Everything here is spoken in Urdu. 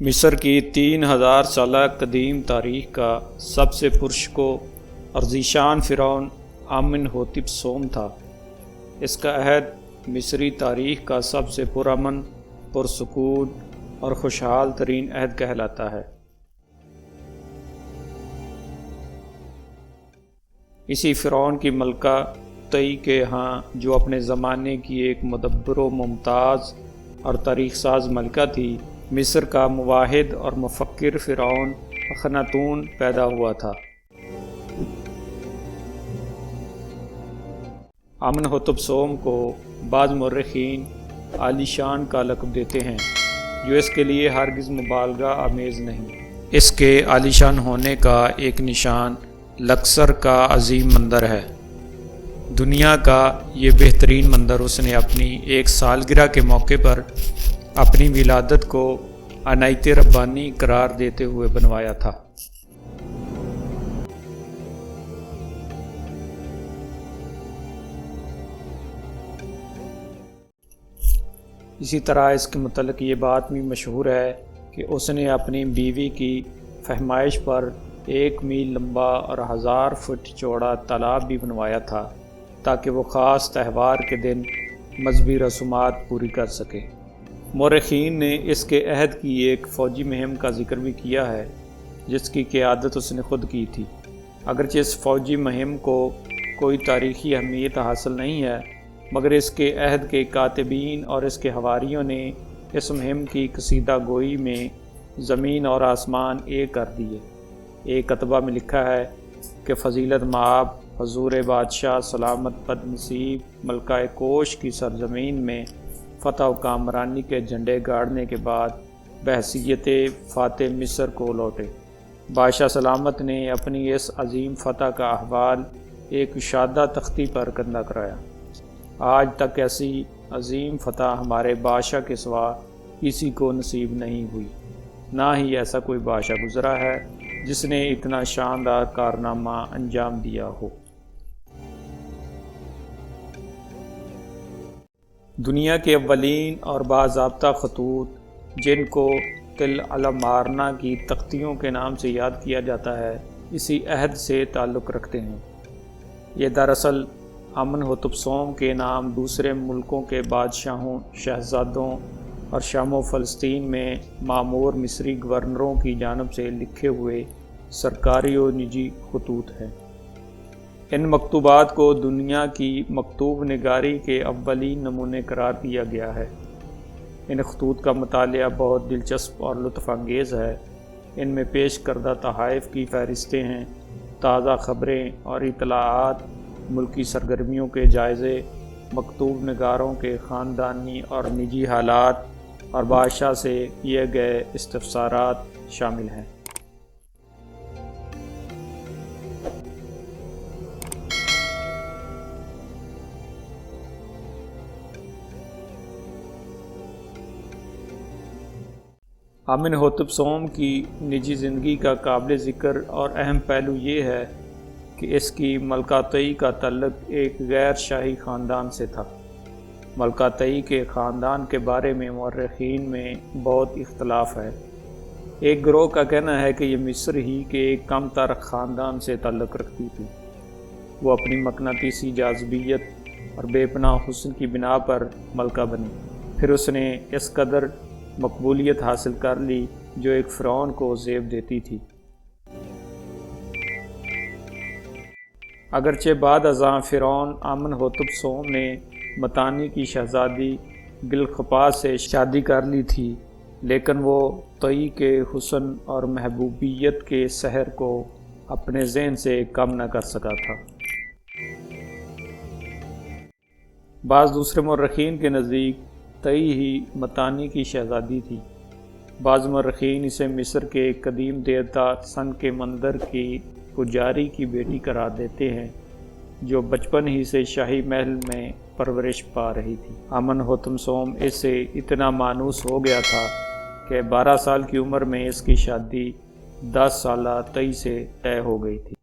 مصر کی 3000 سالہ قدیم تاریخ کا سب سے پرشکو اور ذیشان فرعون آمنہوتپ سوم تھا۔ اس کا عہد مصری تاریخ کا سب سے پرامن، پرسکون اور خوشحال ترین عہد کہلاتا ہے۔ اسی فرعون کی ملکہ تئی کے ہاں، جو اپنے زمانے کی ایک مدبر و ممتاز اور تاریخ ساز ملکہ تھی، مصر کا مواحد اور مفکر فرعون اخناتون پیدا ہوا تھا۔ آمنہوتپ سوم کو بعض مورخین عالی شان کا لقب دیتے ہیں، جو اس کے لیے ہرگز مبالغہ آمیز نہیں۔ اس کے عالی شان ہونے کا ایک نشان لکسر کا عظیم مندر ہے۔ دنیا کا یہ بہترین مندر اس نے اپنی ایک سالگرہ کے موقع پر اپنی ولادت کو عنایت ربانی قرار دیتے ہوئے بنوایا تھا۔ اسی طرح اس کے متعلق یہ بات بھی مشہور ہے کہ اس نے اپنی بیوی کی فہمائش پر 1 میل لمبا اور 1000 فٹ چوڑا تالاب بھی بنوایا تھا، تاکہ وہ خاص تہوار کے دن مذہبی رسومات پوری کر سکے۔ مورخین نے اس کے عہد کی ایک فوجی مہم کا ذکر بھی کیا ہے، جس کی قیادت اس نے خود کی تھی۔ اگرچہ اس فوجی مہم کو کوئی تاریخی اہمیت حاصل نہیں ہے، مگر اس کے عہد کے کاتبین اور اس کے حواریوں نے اس مہم کی قصیدہ گوئی میں زمین اور آسمان ایک کر دیے۔ ایک کتبہ میں لکھا ہے کہ فضیلت مآب حضور بادشاہ سلامت بد نصیب ملکہ کوش کی سرزمین میں فتح و کامرانی کے جھنڈے گاڑنے کے بعد بحیثیت فاتح مصر کو لوٹے۔ بادشاہ سلامت نے اپنی اس عظیم فتح کا احوال ایک شادہ تختی پر کندہ کرایا۔ آج تک ایسی عظیم فتح ہمارے بادشاہ کے سوا کسی کو نصیب نہیں ہوئی، نہ ہی ایسا کوئی بادشاہ گزرا ہے جس نے اتنا شاندار کارنامہ انجام دیا ہو۔ دنیا کے اولین اور باضابطہ خطوط، جن کو تل المارنا کی تختیوں کے نام سے یاد کیا جاتا ہے، اسی عہد سے تعلق رکھتے ہیں۔ یہ دراصل آمنہوتپ سوم کے نام دوسرے ملکوں کے بادشاہوں، شہزادوں اور شام و فلسطین میں مامور مصری گورنروں کی جانب سے لکھے ہوئے سرکاری و نجی خطوط ہیں۔ ان مکتوبات کو دنیا کی مکتوب نگاری کے اولین نمونے قرار دیا گیا ہے۔ ان خطوط کا مطالعہ بہت دلچسپ اور لطف انگیز ہے۔ ان میں پیش کردہ تحائف کی فہرستیں ہیں، تازہ خبریں اور اطلاعات، ملکی سرگرمیوں کے جائزے، مکتوب نگاروں کے خاندانی اور نجی حالات اور بادشاہ سے کیے گئے استفسارات شامل ہیں۔ آمنہوتپ سوم کی نجی زندگی کا قابل ذکر اور اہم پہلو یہ ہے کہ اس کی ملکہ تئی کا تعلق ایک غیر شاہی خاندان سے تھا۔ ملکہ تئی کے خاندان کے بارے میں مورخین میں بہت اختلاف ہے۔ ایک گروہ کا کہنا ہے کہ یہ مصر ہی کے ایک کم تر خاندان سے تعلق رکھتی تھی۔ وہ اپنی مقناطیسی جاذبیت اور بے پناہ حسن کی بنا پر ملکہ بنی، پھر اس نے اس قدر مقبولیت حاصل کر لی جو ایک فرعون کو زیب دیتی تھی۔ اگرچہ بعد ازاں فرعون آمنہوتپ سوم نے متانی کی شہزادی گلخپا سے شادی کر لی تھی، لیکن وہ تئی کے حسن اور محبوبیت کے سحر کو اپنے ذہن سے کم نہ کر سکا تھا۔ بعض دوسرے مورخین کے نزدیک تئی ہی متانی کی شہزادی تھی۔ بعض مورخین اسے مصر کے ایک قدیم دیوتا سن کے مندر کی پجاری کی بیٹی قرار دیتے ہیں، جو بچپن ہی سے شاہی محل میں پرورش پا رہی تھی۔ آمنہوتپ سوم اس سے اتنا مانوس ہو گیا تھا کہ 12 سال کی عمر میں اس کی شادی 10 سالہ تئی سے طے ہو گئی تھی۔